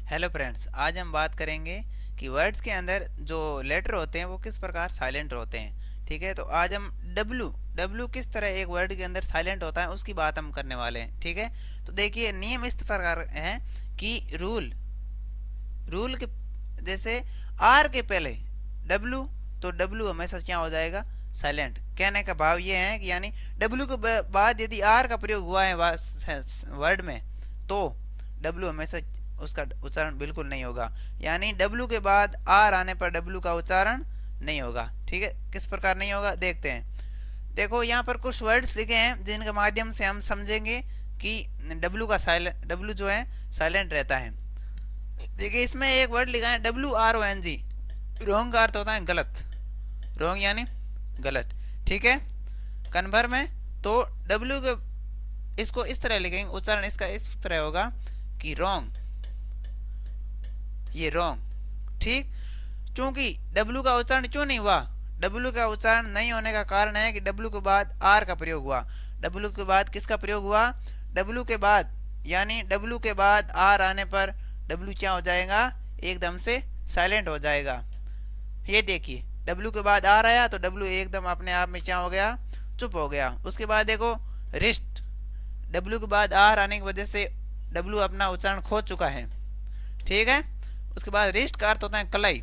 Hello friends, आज हम बात करेंगे कि वर्ड्स के अंदर जो लेटर होते हैं वो किस प्रकार साइलेंट होते हैं। ठीक है, तो आज हम डब्लू डब्लू किस तरह एक वर्ड के अंदर साइलेंट होता है उसकी बात हम करने वाले हैं। ठीक है, तो देखिए नियम इस प्रकार है कि रूल रूल के जैसे आर के पहले डब्लू, तो डब्लू हमेशा क्या हो जाएगा, साइलेंट। कहने का भाव ये है कि यानी डब्लू के बाद यदि आर का प्रयोग हुआ है वर्ड में, तो डब्लू हमेशा उसका उच्चारण बिल्कुल नहीं होगा। यानी डब्लू के बाद आर आने पर डब्लू का उच्चारण नहीं होगा। ठीक है, किस प्रकार नहीं होगा देखते हैं। देखो यहाँ पर कुछ वर्ड्स लिखे हैं जिनके माध्यम से हम समझेंगे कि डब्लू जो है साइलेंट रहता है। देखिए इसमें एक वर्ड लिखा है WRONG। रोंग का अर्थ होता है गलत, रोंग यानी गलत। ठीक है, कन्वर में तो डब्ल्यू के इसको इस तरह लिखेंगे, उच्चारण इसका इस तरह होगा कि रोंग, ये रोंग। ठीक, क्योंकि डब्ल्यू का उच्चारण क्यों नहीं हुआ, डब्ल्यू का उच्चारण नहीं होने का कारण है कि डब्ल्यू के बाद आर का प्रयोग हुआ। डब्ल्यू के बाद किसका प्रयोग हुआ, डब्ल्यू के बाद, यानी डब्ल्यू के बाद आर आने पर डब्ल्यू क्या हो जाएगा, एकदम से साइलेंट हो जाएगा। ये देखिए डब्ल्यू के बाद आर आया तो डब्ल्यू एकदम अपने आप में क्या हो गया, चुप हो गया। उसके बाद देखो रिस्ट, डब्ल्यू के बाद आर आने की वजह से डब्ल्यू अपना उच्चारण खो चुका है। ठीक है, उसके बाद रिस्ट का अर्थ होता है कलाई।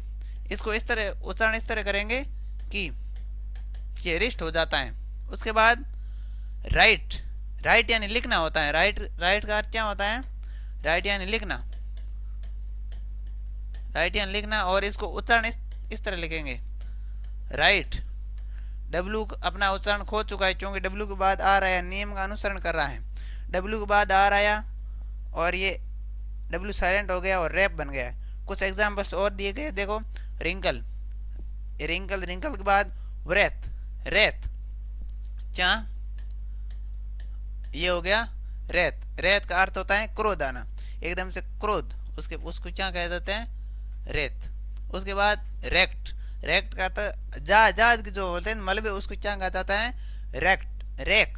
इसको इस तरह उच्चारण इस तरह करेंगे कि ये रिस्ट हो जाता है। उसके बाद राइट, राइट यानी लिखना होता है। राइट राइट का अर्थ क्या होता है, राइट यानी लिखना, राइट यानी लिखना। और इसको उच्चारण इस तरह लिखेंगे राइट। डब्ल्यू अपना उच्चारण खो चुका है क्योंकि डब्ल्यू के बाद आर आया, नियम का अनुसरण कर रहा है। डब्ल्यू के बाद आर आया और ये डब्ल्यू साइलेंट हो गया और रैप बन गया। कुछ एग्जाम्पल्स और दिए गए, देखो रिंकल, रिंकल, रिंकल के बाद व्रेथ, रेत, चा, ये हो गया रेत। रेत का अर्थ होता है क्रोध आना, एकदम से क्रोध, उसको क्या कह देते हैं, रेत। उसके बाद रेक्ट, रेक्ट का अर्थ जहाज जो बोलते हैं मलबे, उसको क्या कहा जाता है, रेक्ट, रेक,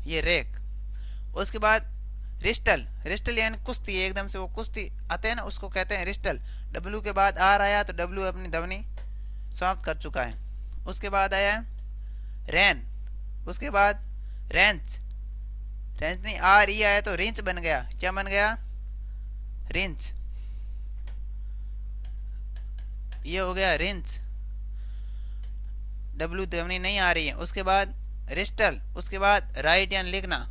ये रेक। उसके बाद रिस्टल, रिस्टल यानी कुश्ती, एकदम से वो कुश्ती आते हैं ना, उसको कहते हैं रिस्टल। डब्ल्यू के बाद आर आया तो डब्ल्यू अपनी ध्वनि समाप्त कर चुका है। उसके बाद आया रैन, उसके बाद रेंच, रेंच नहीं आर ई आया तो रिंच बन गया। क्या बन गया, रिंच, ये हो गया रिंच, डब्ल्यू ध्वनि नहीं आ रही है। उसके बाद रिस्टल, उसके बाद राइट यानी लिखना।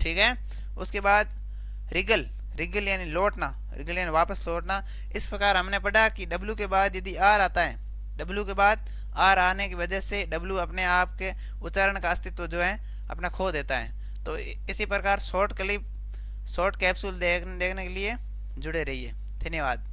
ठीक है, उसके बाद रिगल, रिगल यानी लौटना, रिगल यानी वापस लौटना। इस प्रकार हमने पढ़ा कि डब्ल्यू के बाद यदि आर आता है, डब्ल्यू के बाद आर आने की वजह से डब्ल्यू अपने आप के उच्चारण का अस्तित्व जो है अपना खो देता है। तो इसी प्रकार शॉर्ट क्लिप, शॉर्ट कैप्सूल देखने के लिए जुड़े रहिए। धन्यवाद।